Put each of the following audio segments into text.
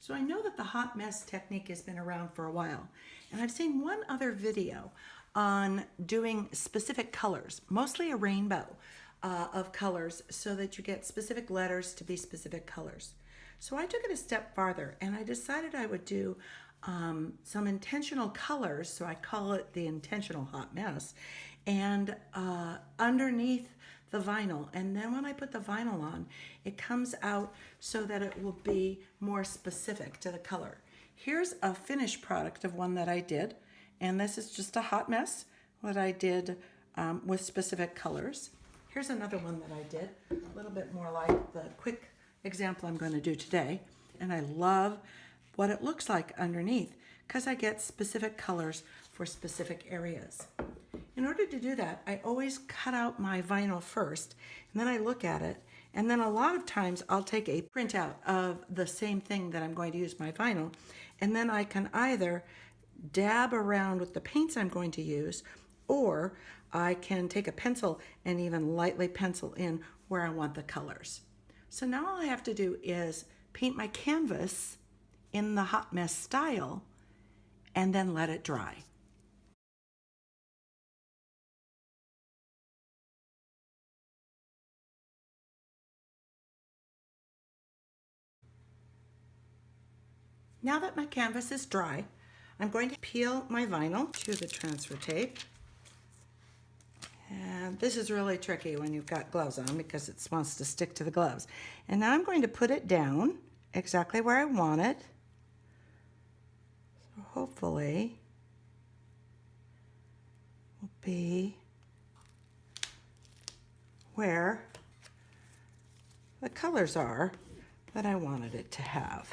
So I know that the hot mess technique has been around for a while, and I've seen one other video on doing specific colors, mostly a rainbow of colors, so that you get specific letters to be specific colors. So I took it a step farther, and I decided I would do some intentional colors, so I call it the intentional hot mess, and underneath the vinyl. And then when I put the vinyl on, it comes out so that it will be more specific to the color. Here's a finished product of one that I did, and this is just a hot mess that I did with specific colors. Here's another one that I did, a little bit more like the quick example I'm going to do today. And I love what it looks like underneath because I get specific colors for specific areas. In order to do that, I always cut out my vinyl first, and then I look at it, and then a lot of times I'll take a printout of the same thing that I'm going to use my vinyl, and then I can either dab around with the paints I'm going to use, or I can take a pencil and even lightly pencil in where I want the colors. So now all I have to do is paint my canvas in the hot mess style and then let it dry. Now that my canvas is dry, I'm going to peel my vinyl to the transfer tape. And this is really tricky when you've got gloves on because it wants to stick to the gloves. And now I'm going to put it down exactly where I want it. So hopefully will be where the colors are that I wanted it to have.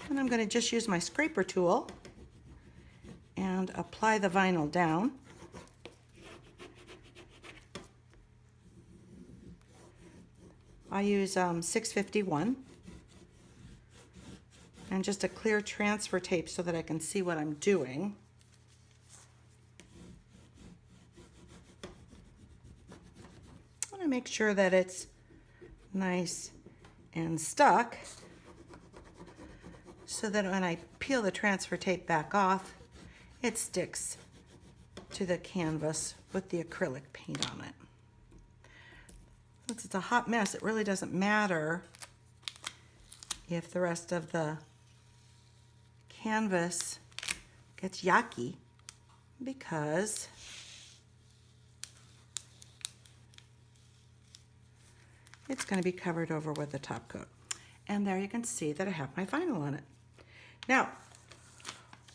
And I'm going to just use my scraper tool and apply the vinyl down. I use 651 and just a clear transfer tape so that I can see what I'm doing. I want to make sure that it's nice and stuck, so that when I peel the transfer tape back off, it sticks to the canvas with the acrylic paint on it. Since it's a hot mess, it really doesn't matter if the rest of the canvas gets yucky, because it's going to be covered over with a top coat. And there you can see that I have my vinyl on it. Now,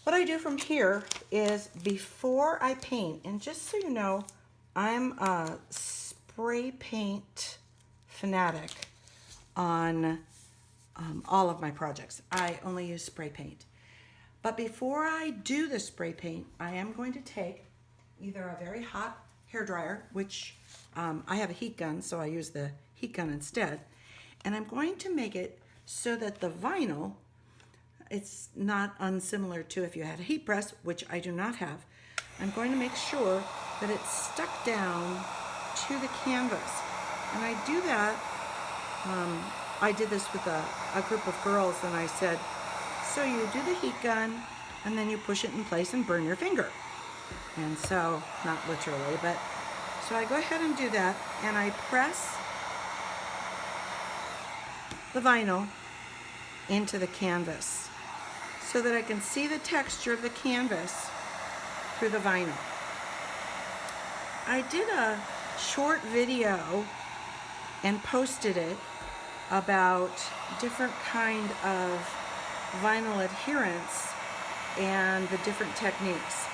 what I do from here is, before I paint, and just so you know, I'm a spray paint fanatic on all of my projects. I only use spray paint. But before I do the spray paint, I am going to take either a very hot hairdryer, which I have a heat gun, so I use the heat gun instead, and I'm going to make it so that the vinyl, it's not unsimilar to if you had a heat press, which I do not have. I'm going to make sure that it's stuck down to the canvas. And I do that, I did this with a group of girls, and I said, so you do the heat gun, and then you push it in place and burn your finger. And so, not literally, but, so I go ahead and do that, and I press the vinyl into the canvas so that I can see the texture of the canvas through the vinyl. I did a short video and posted it about different kind of vinyl adherence and the different techniques.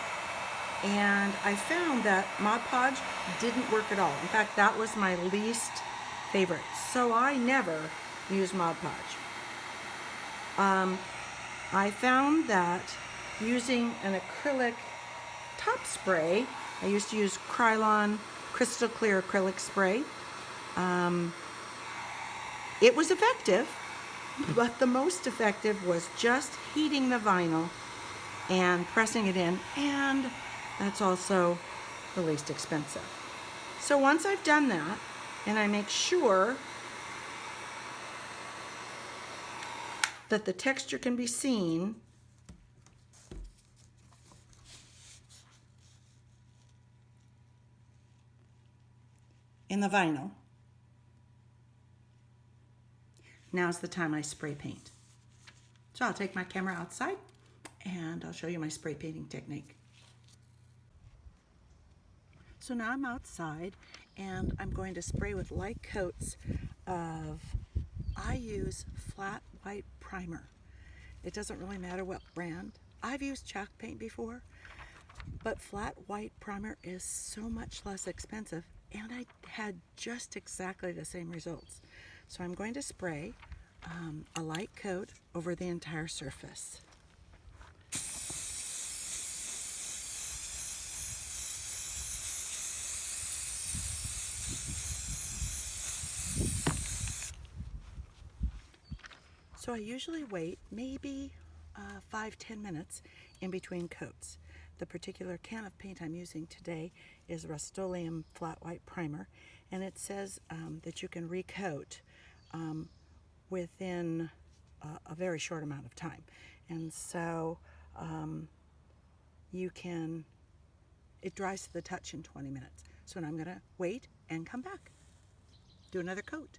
And I found that Mod Podge didn't work at all. In fact, that was my least favorite. So I never use Mod Podge. I found that using an acrylic top spray, I used to use Krylon crystal clear acrylic spray. It was effective, but the most effective was just heating the vinyl and pressing it in, and that's also the least expensive. So once I've done that, and I make sure that the texture can be seen in the vinyl, now's the time I spray paint. So I'll take my camera outside and I'll show you my spray painting technique. So now I'm outside and I'm going to spray with light coats of, I use flat white primer. It doesn't really matter what brand. I've used chalk paint before, but flat white primer is so much less expensive, and I had just exactly the same results. So I'm going to spray a light coat over the entire surface. So I usually wait maybe 5-10 minutes in between coats. The particular can of paint I'm using today is Rust-Oleum Flat White Primer, and it says that you can recoat within a very short amount of time. And so it dries to the touch in 20 minutes. So now I'm gonna wait and come back, do another coat.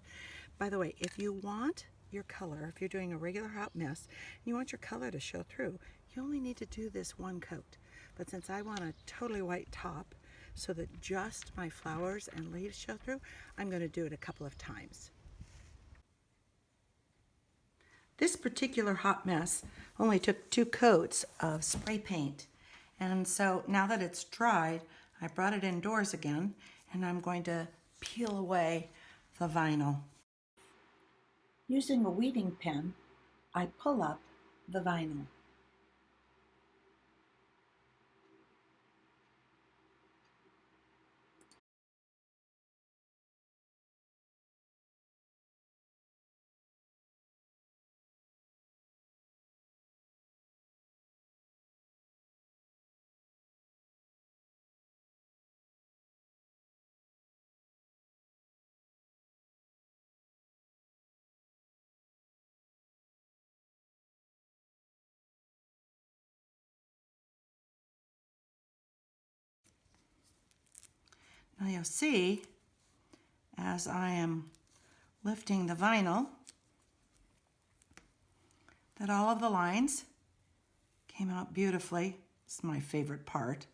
By the way, if you want your color, if you're doing a regular hot mess, and you want your color to show through, you only need to do this one coat. But since I want a totally white top so that just my flowers and leaves show through, I'm going to do it a couple of times. This particular hot mess only took 2 coats of spray paint. And so now that it's dried, I brought it indoors again, and I'm going to peel away the vinyl. Using a weeding pen, I pull up the vinyl. Now you'll see, as I am lifting the vinyl, that all of the lines came out beautifully. It's my favorite part.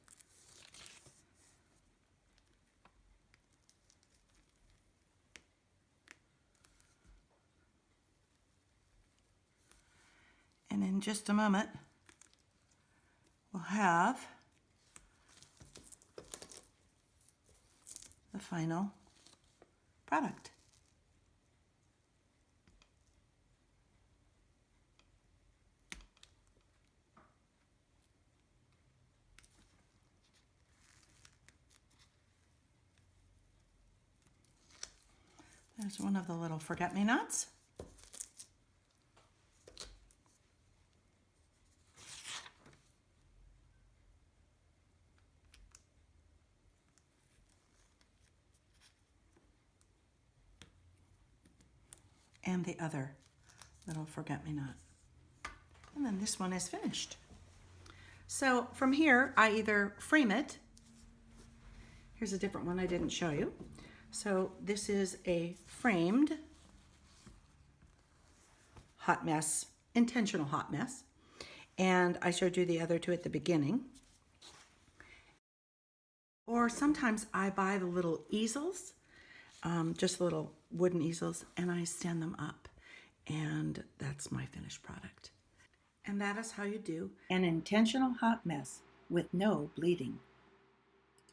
And in just a moment, we'll have the final product. There's one of the little forget-me-nots. And the other little forget-me-not. And then this one is finished. So from here, I either frame it. Here's a different one I didn't show you. So this is a framed hot mess, intentional hot mess. And I showed you the other 2 at the beginning. Or sometimes I buy the little easels, just little wooden easels, and I stand them up. And that's my finished product. And that is how you do an intentional hot mess with no bleeding.